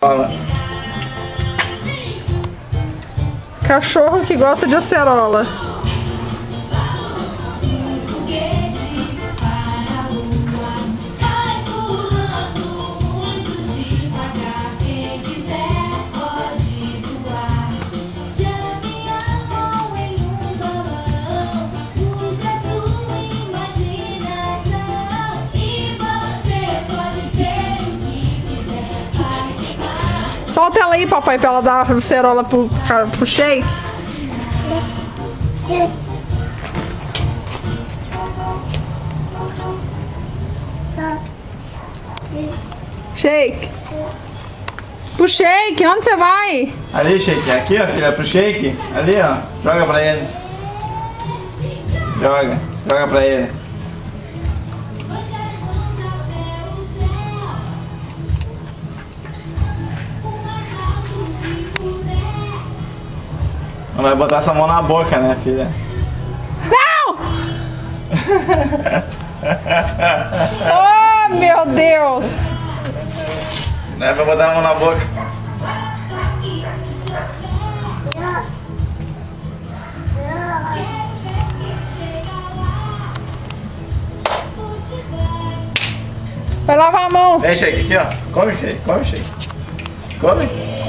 Fala. Cachorro que gosta de acerola. Solta ela aí, papai, pra ela dar a acerola pro Shake. Shake. Pro Shake, onde você vai? Ali, Shake. Aqui, ó, filha, pro Shake. Ali, ó. Joga pra ele. Joga pra ele. Não vai botar essa mão na boca, né, filha? Não! Oh, meu Deus! Não é pra botar a mão na boca. Vai lavar a mão. Vem, Shake, aqui, ó. Come, Shake. Come, Shake. Come.